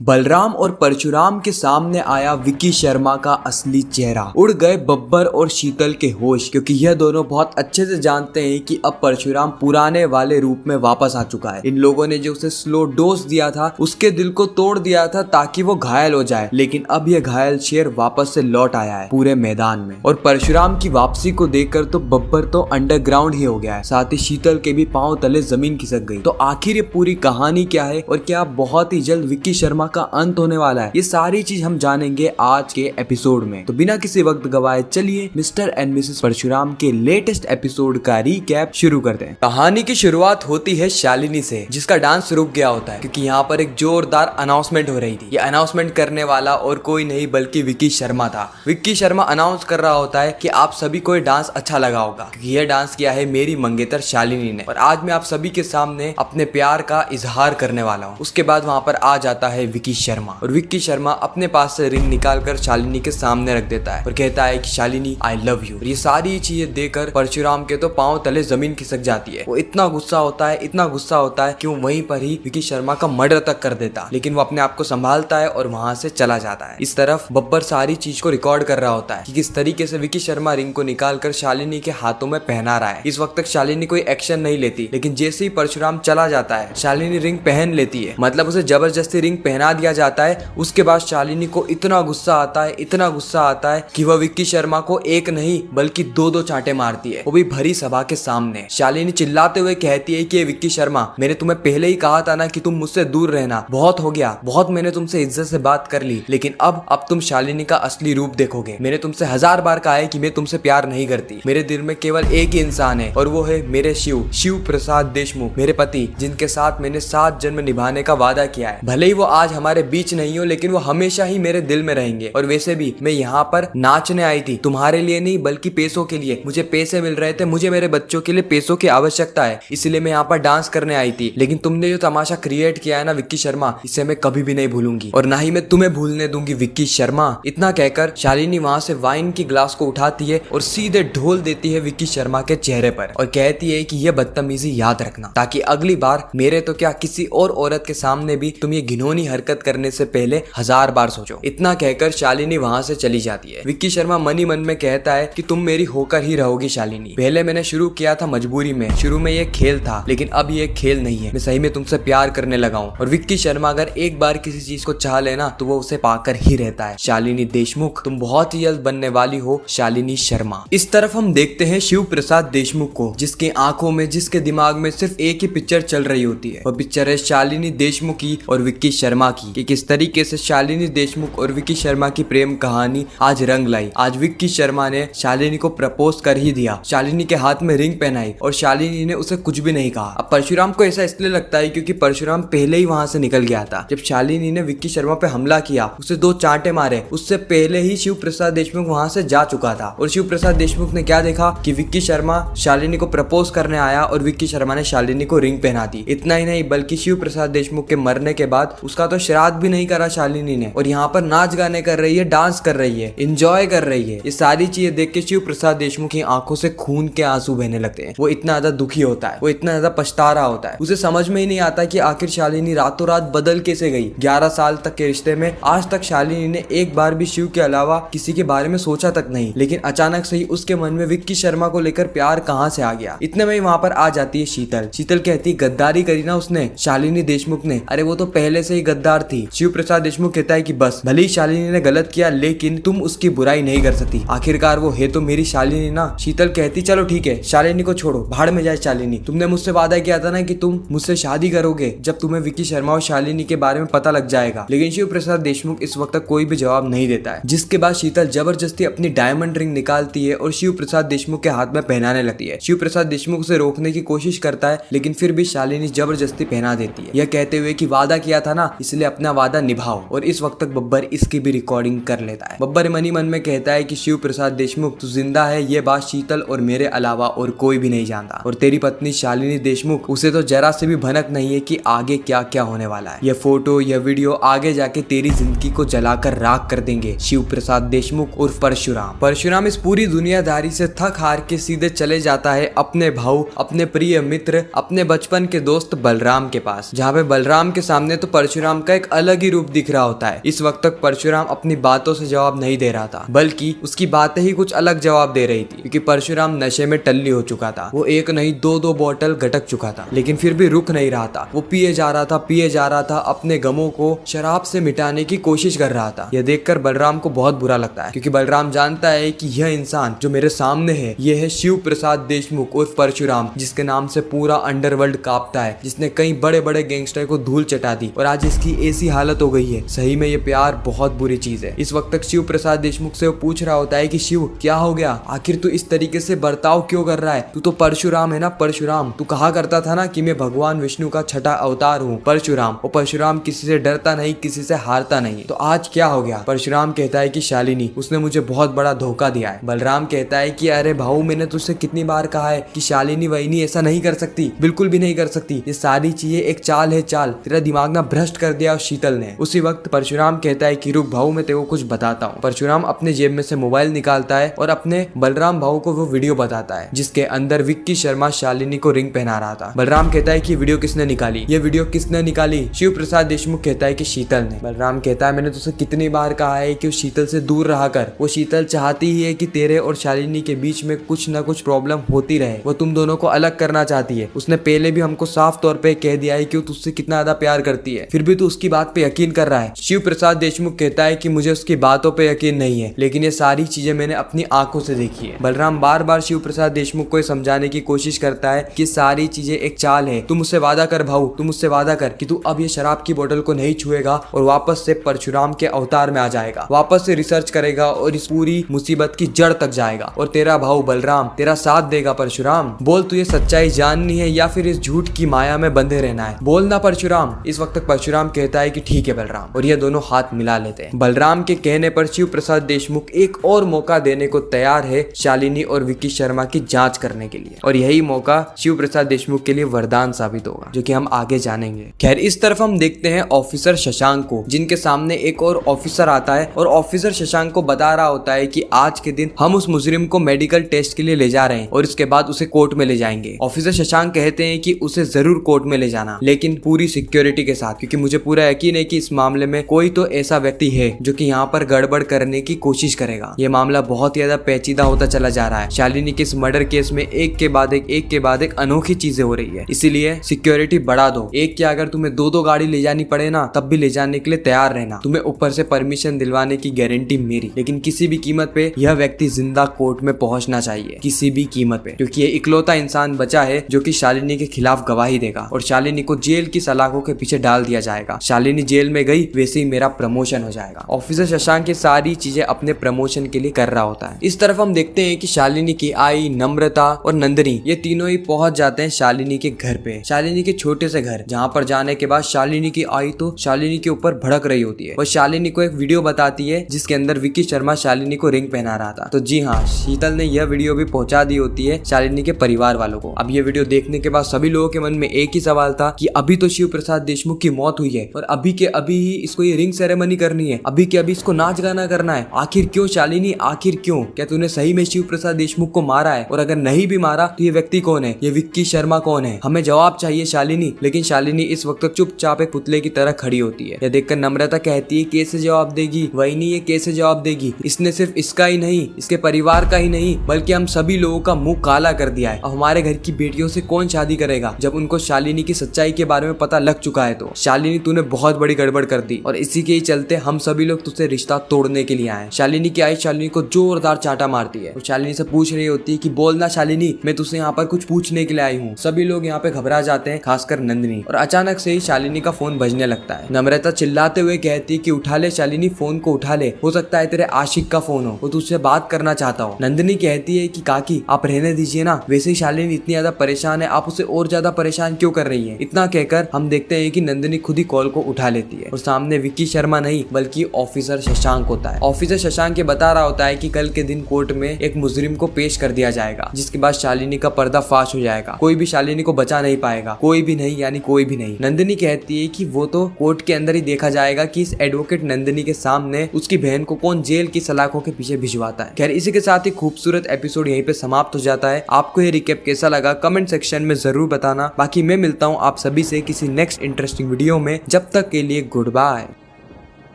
बलराम और परशुराम के सामने आया विक्की शर्मा का असली चेहरा। उड़ गए बब्बर और शीतल के होश, क्योंकि यह दोनों बहुत अच्छे से जानते हैं कि अब परशुराम पुराने वाले रूप में वापस आ चुका है। इन लोगों ने जो उसे स्लो डोज दिया था, उसके दिल को तोड़ दिया था ताकि वो घायल हो जाए, लेकिन अब यह घायल शेर वापस से लौट आया है पूरे मैदान में। और परशुराम की वापसी को देखकर तो बब्बर तो अंडरग्राउंड ही हो गया है, साथ ही शीतल के भी पांव तले जमीन खिसक गई। तो आखिर ये पूरी कहानी क्या है और क्या बहुत ही जल्द विक्की शर्मा का अंत होने वाला है, ये सारी चीज हम जानेंगे आज के एपिसोड में। तो बिना किसी वक्त गवाए चलिए मिस्टर एंड मिसेस परशुराम के लेटेस्ट एपिसोड का रीकैप शुरू करते हैं। कहानी की शुरुआत होती है शालिनी से, जिसका डांस रुक गया होता है क्योंकि यहाँ पर एक जोरदार अनाउंसमेंट हो रही थी। ये अनाउंसमेंट करने वाला और कोई नहीं बल्कि विक्की शर्मा था। विक्की शर्मा अनाउंस कर रहा होता है कि आप सभी को ये डांस अच्छा लगा होगा, क्योंकि यह डांस किया है मेरी मंगेतर शालिनी ने, और आज मैं आप सभी के सामने अपने प्यार का इजहार करने वाला हूँ। उसके बाद वहाँ पर आ जाता है विक्की शर्मा, और विक्की शर्मा अपने पास से रिंग निकालकर शालिनी के सामने रख देता है और कहता है कि शालिनी आई लव यू। ये सारी चीजें देखकर परशुराम के तो पांव तले जमीन खिसक जाती है। वो इतना गुस्सा होता है, इतना गुस्सा होता है कि वो वहीं पर ही विक्की शर्मा का मर्डर तक कर देता, लेकिन वो अपने आप को संभालता है और वहां से चला जाता है। इस तरफ बब्बर सारी चीज को रिकॉर्ड कर रहा होता है कि किस तरीके से विक्की शर्मा रिंग को निकालकर शालिनी के हाथों में पहना रहा है। इस वक्त तक शालिनी कोई एक्शन नहीं लेती, लेकिन जैसे ही परशुराम चला जाता है शालिनी रिंग पहन लेती है, मतलब उसे जबरदस्ती रिंग पहना दिया जाता है। उसके बाद शालिनी को इतना गुस्सा आता है, इतना गुस्सा आता है कि वह विक्की शर्मा को एक नहीं बल्कि दो चांटे मारती है, वो भी भरी सभा के सामने। शालिनी चिल्लाते हुए कहती है कि विक्की शर्मा, मैंने तुम्हें पहले ही कहा था ना कि तुम मुझसे दूर रहना, बहुत हो गया, बहुत मैंने तुमसे इज्जत से बात कर ली, लेकिन अब तुम शालिनी का असली रूप देखोगे। मैंने तुमसे 1000 बार कहा है कि मैं तुमसे प्यार नहीं करती। मेरे दिल में केवल एक ही इंसान है और वो है मेरे शिव प्रसाद देशमुख, मेरे पति, जिनके साथ मैंने 7 जन्म निभाने का वादा किया है। भले ही वो आज हमारे बीच नहीं हो, लेकिन वो हमेशा ही मेरे दिल में रहेंगे। और वैसे भी मैं यहाँ पर नाचने आई थी, तुम्हारे लिए नहीं बल्कि पैसों के लिए। मुझे पैसे मिल रहे थे, मुझे मेरे बच्चों के लिए पैसों की आवश्यकता है, इसलिए मैं यहाँ पर डांस करने आई थी। लेकिन तुमने जो तमाशा क्रिएट किया है ना विक्की शर्मा, इसे मैं कभी भी नहीं भूलूंगी और ना ही मैं तुम्हें भूलने दूंगी विक्की शर्मा। इतना कहकर शालिनी वहां से वाइन की ग्लास को उठाती है और सीधे ढोल देती है विक्की शर्मा के चेहरे पर और कहती है कि यह बदतमीजी याद रखना, ताकि अगली बार मेरे तो क्या किसी और औरत के सामने भी तुम ये घिनौनी हरकत करने से पहले 1000 बार सोचो। इतना कहकर शालिनी वहां से चली जाती है। विक्की शर्मा मन ही मन में कहता है कि तुम मेरी होकर ही रहोगी शालिनी। पहले मैंने शुरू किया था मजबूरी में, शुरू में ये खेल था, लेकिन अब ये खेल नहीं है। मैं सही में तुमसे प्यार करने लगा हूँ। और विक्की शर्मा अगर एक बार किसी चीज को चाह लेना तो वो उसे पाकर ही रहता है। शालिनी देशमुख, तुम बहुत ही जल्द बनने वाली हो शालिनी शर्मा। इस तरफ हम देखते हैं शिव प्रसाद देशमुख को, जिसके आंखों में, जिसके दिमाग में सिर्फ एक ही पिक्चर चल रही होती है। वो पिक्चर है शालिनी देशमुख की और विक्की शर्मा की, कि किस तरीके से शालिनी देशमुख और विक्की शर्मा की प्रेम कहानी आज रंग लाई। आज विक्की शर्मा ने शालिनी को प्रपोज कर ही दिया, शालिनी के हाथ में रिंग पहनाई और शालिनी ने उसे कुछ भी नहीं कहा। अब परशुराम को ऐसा इसलिए लगता है क्योंकि परशुराम पहले ही वहां से निकल गया था। जब शालिनी ने विक्की शर्मा पे हमला किया, उसे 2 चांटे मारे, उससे पहले ही शिव प्रसाद देशमुख वहां से जा चुका था। और शिव प्रसाद देशमुख ने क्या देखा कि विक्की शर्मा शालिनी को प्रपोज करने आया और विक्की शर्मा ने शालिनी को रिंग पहना दी। इतना ही नहीं बल्कि शिव प्रसाद देशमुख के मरने के बाद उसका तो श्राद्ध भी नहीं करा शालिनी ने, और यहाँ पर नाच गाने कर रही है, डांस कर रही है, एंजॉय कर रही है। ये सारी चीजें देख के शिव प्रसाद देशमुख की आंखों से खून के आंसू बहने लगते हैं। वो इतना ज्यादा दुखी होता है, वो इतना ज्यादा पछता रहा होता है। उसे समझ में ही नहीं आता कि आखिर शालिनी रातों रात बदल कैसे गई। 11 साल तक के रिश्ते में आज तक शालिनी ने एक बार भी शिव के अलावा किसी के बारे में सोचा तक नहीं, लेकिन अचानक से ही उसके मन में विक्की शर्मा को लेकर प्यार कहाँ से आ गया। इतने में वहां पर आ जाती है शीतल। शीतल कहती है गद्दारी करी ना उसने, शालिनी देशमुख ने। अरे वो तो पहले से ही गद्दार थी। शिव प्रसाद देशमुख कहता है कि बस, भले ही शालिनी ने गलत किया, लेकिन तुम उसकी बुराई नहीं कर सकती, आखिरकार वो है तो मेरी शालिनी ना। शीतल कहती चलो ठीक है, शालिनी को छोड़ो, भाड़ में जाए शालिनी। तुमने मुझसे वादा किया था ना कि तुम मुझसे शादी करोगे जब तुम्हें विक्की शर्मा और शालिनी के बारे में पता लग जाएगा। लेकिन शिव प्रसाद देशमुख इस वक्त तक कोई भी जवाब नहीं देता है, जिसके बाद शीतल जबरदस्ती अपनी डायमंड रिंग निकालती है और शिव प्रसाद देशमुख के हाथ में पहनाने लगती है। शिव प्रसाद देशमुख उसे रोकने की कोशिश करता है, लेकिन फिर भी शालिनी जबरदस्ती पहना देती है, यह कहते हुए कि वादा किया था ना, इसलिए अपना वादा निभाओ। और इस वक्त तक बब्बर इसकी भी रिकॉर्डिंग कर लेता है। बब्बर मन ही मन में कहता है कि शिव प्रसाद देशमुख तू जिंदा है, ये बात शीतल और मेरे अलावा और कोई भी नहीं जानता, और तेरी पत्नी शालिनी देशमुख, उसे तो जरा से भी भनक नहीं है कि आगे क्या क्या होने वाला है। यह फोटो, यह वीडियो आगे जाके तेरी जिंदगी को जलाकर राख कर देंगे शिव प्रसाद देशमुख उर्फ परशुराम। परशुराम इस पूरी दुनियादारी से थक हार के सीधे चले जाता है अपने भाऊ, अपने प्रिय मित्र, अपने बचपन के दोस्त बलराम के पास, जहाँ पे बलराम के सामने तो परशुराम का एक अलग ही रूप दिख रहा होता है। इस वक्त तक परशुराम अपनी बातों से जवाब नहीं दे रहा था, बल्कि उसकी बातें ही कुछ अलग जवाब दे रही थी, क्योंकि परशुराम नशे में टल्ली हो चुका था। वो एक नहीं दो बोतल गटक चुका था, लेकिन फिर भी रुक नहीं रहा था। वो पिए जा रहा था, अपने गमों को शराब से मिटाने की कोशिश कर रहा था। यह देखकर बलराम को बहुत बुरा लगता है, क्योंकि बलराम जानता है कि यह इंसान जो मेरे सामने है, यह है शिव प्रसाद देशमुख उर्फ परशुराम, जिसके नाम से पूरा अंडरवर्ल्ड कांपता है, जिसने कई बड़े बड़े गैंगस्टर को धूल चटा दी और आज इसकी ऐसी हालत हो गई है। सही में ये प्यार बहुत बुरी चीज है। इस वक्त तक शिव प्रसाद देशमुख से वो पूछ रहा होता है कि शिव क्या हो गया, आखिर तू इस तरीके से बर्ताव क्यों कर रहा है? तू तो परशुराम है ना परशुराम, तू कहा करता था ना कि मैं भगवान विष्णु का छठा अवतार हूँ परशुराम। और परशुराम किसी से डरता नहीं, किसी से हारता नहीं, तो आज क्या हो गया? परशुराम कहता है कि शालिनी, उसने मुझे बहुत बड़ा धोखा दिया है। बलराम कहता है कि अरे भाऊ, मैंने तुझसे कितनी बार कहा है कि शालिनी वहीनी ऐसा नहीं कर सकती, बिल्कुल भी नहीं कर सकती। ये सारी चीजें एक चाल है, चाल। तेरा दिमाग ना भ्रष्ट कर दिया शीतल ने। उसी वक्त परशुराम कहता है कि रुक भाऊ, मैं तेरे को कुछ बताता हूँ। परशुराम अपने जेब में से मोबाइल निकालता है और अपने बलराम भाऊ को वो वीडियो बताता है, जिसके अंदर विक्की शर्मा शालिनी को रिंग पहना रहा था। बलराम कहता है कि वीडियो किसने निकाली, ये वीडियो किसने निकाली? शिव प्रसाद देशमुख कहता है कि शीतल ने। बलराम कहता है मैंने तुझसे कितनी बार कहा है कि शीतल से दूर रहा कर। वो शीतल चाहती ही है कि तेरे और शालिनी के बीच में कुछ ना कुछ प्रॉब्लम होती रहे। वो तुम दोनों को अलग करना चाहती है। उसने पहले भी हमको साफ तौर पे कह दिया है कि वो तुझसे कितना ज्यादा प्यार करती है, फिर भी तू उसकी बात पे यकीन कर रहा है। शिव प्रसाद देशमुख कहता है कि मुझे उसकी बातों पे यकीन नहीं है, लेकिन ये सारी चीजें मैंने अपनी आंखों से देखी है। बलराम बार बार शिव प्रसाद देशमुख को समझाने की कोशिश करता है कि सारी चीजें एक चाल है। तुम मुझसे वादा कर भाऊ, तुम मुझसे वादा कर कि तू अब ये शराब की बोतल को नहीं छुएगा और वापस से परशुराम के अवतार में आ जाएगा, वापस से रिसर्च करेगा और इस पूरी मुसीबत की जड़ तक जाएगा और तेरा भाऊ बलराम तेरा साथ देगा। परशुराम बोल, तुझे सच्चाई जाननी है या फिर इस झूठ की माया में बंधे रहना है? बोलना परशुराम। इस वक्त तक परशुराम कहता है कि ठीक है बलराम, और ये दोनों हाथ मिला लेते हैं। बलराम के कहने पर शिव प्रसाद देशमुख एक और मौका देने को तैयार है शालिनी और विक्की शर्मा की जांच करने के लिए, और यही मौका शिव प्रसाद देशमुख के लिए वरदान साबित होगा, जो कि हम आगे जानेंगे। खैर, इस तरफ हम देखते हैं ऑफिसर शशांक को, जिनके सामने एक और ऑफिसर आता है और ऑफिसर शशांक को बता रहा होता है कि आज के दिन हम उस मुजरिम को मेडिकल टेस्ट के लिए ले जा रहे हैं और इसके बाद उसे कोर्ट में ले जाएंगे। ऑफिसर शशांक कहते हैं कि उसे जरूर कोर्ट में ले जाना, लेकिन पूरी सिक्योरिटी के साथ, क्योंकि मुझे पूरा यकीन है कि इस मामले में कोई तो ऐसा व्यक्ति है जो कि यहाँ पर गड़बड़ करने की कोशिश करेगा। ये मामला बहुत ही ज्यादा पेचीदा होता चला जा रहा है। शालिनी के इस मर्डर केस में एक के बाद एक अनोखी चीजें हो रही है, इसीलिए सिक्योरिटी बढ़ा दो। एक क्या, अगर तुम्हें दो गाड़ी ले जानी पड़े ना, तब भी ले जाने के लिए तैयार रहना। तुम्हें ऊपर से परमिशन दिलवाने की गारंटी मेरी, लेकिन किसी भी कीमत पे यह व्यक्ति जिंदा कोर्ट में पहुंचना चाहिए, किसी भी कीमत पे, क्योंकि ये इकलौता इंसान बचा है जो कि शालिनी के खिलाफ गवाही देगा और शालिनी को जेल की सलाखों के पीछे डाल दिया जाएगा। शालिनी जेल में गई, वैसे ही मेरा प्रमोशन हो जाएगा। ऑफिसर शशांक ये सारी चीजें अपने प्रमोशन के लिए कर रहा होता है। इस तरफ हम देखते हैं कि शालिनी की आई, नम्रता और नंदिनी, ये तीनों ही पहुंच जाते हैं शालिनी के घर पे, शालिनी के छोटे से घर, जहाँ पर जाने के बाद शालिनी की आई तो शालिनी के ऊपर भड़क रही होती है। वो शालिनी को एक वीडियो बताती है जिसके अंदर विक्की शर्मा शालिनी को रिंग पहना रहा था। तो जी हाँ, शीतल ने यह वीडियो भी पहुंचा दी होती है शालिनी के परिवार वालों को। अब ये वीडियो देखने के बाद सभी लोगों के मन में एक ही सवाल था कि अभी तो शिव प्रसाद देशमुख की मौत हुई है और अभी के अभी ही इसको ये रिंग सेरेमनी करनी है, अभी के अभी इसको नाच गाना करना है। आखिर क्यों शालिनी, आखिर क्यों? क्या तूने सही में शिव प्रसाद देशमुख को मारा है? और अगर नहीं भी मारा तो ये व्यक्ति कौन है, ये विक्की शर्मा कौन है? हमें जवाब चाहिए शालिनी। लेकिन शालिनी इस वक्त चुपचाप एक पुतले की तरह खड़ी होती है। यह देखकर नम्रता कहती है कैसे जवाब देगी वहीनी, ये कैसे जवाब देगी? इसने सिर्फ इसका ही नहीं, इसके परिवार का ही नहीं, बल्कि हम सभी लोगों का मुंह काला कर दिया है। अब हमारे घर की बेटियों से कौन शादी करेगा जब उनको शालिनी की सच्चाई के बारे में पता लग चुका है? तो शालिनी, तूने बहुत बड़ी गड़बड़ कर दी और इसी के ही चलते हम सभी लोग तुझसे रिश्ता तोड़ने के लिए आए। शालिनी की आई शालिनी को जोरदार चाटा मारती है और शालिनी से पूछ रही होती है कि बोलना शालिनी, मैं तुझसे यहाँ पर कुछ पूछने के लिए आई हूँ। सभी लोग यहाँ पे घबरा जाते हैं, खासकर नंदिनी, और अचानक से ही शालिनी का फोन बजने लगता है। नम्रता चिल्लाते हुए कहती है कि उठा ले शालिनी, फोन को उठा ले, हो सकता है तेरे आशिक का फोन हो, वो तुझसे बात करना चाहता हो। नंदिनी कहती है कि काकी आप रहने दीजिए ना, वैसे ही शालिनी इतनी ज्यादा परेशान है, आप उसे और ज्यादा परेशान क्यों कर रही है? इतना कहकर हम देखते हैं कि नंदिनी खुद ही कॉल को उठा लेती है और सामने विक्की शर्मा नहीं बल्कि ऑफिसर शशांक होता है। ऑफिसर शशांक ये बता रहा होता है कि कल के दिन कोर्ट में एक मुजरिम को पेश कर दिया जाएगा, जिसके बाद शालिनी का पर्दाफाश हो जाएगा। कोई भी शालिनी को बचा नहीं पाएगा, कोई भी नहीं, यानी कोई भी नहीं। नंदिनी कहती है कि वो तो कोर्ट के अंदर ही देखा जाएगा कि इस एडवोकेट नंदिनी के सामने उसकी बहन को कौन जेल की सलाखों के पीछे भिजवाता है। खैर, इसी के साथ ही खूबसूरत एपिसोड यहीं पे समाप्त हो जाता है। आपको ये रिकैप कैसा लगा कमेंट सेक्शन में जरूर बताना। बाकी मैं मिलता हूँ आप सभी से किसी नेक्स्ट इंटरेस्टिंग वीडियो में। जब तक के लिए गुड बाय।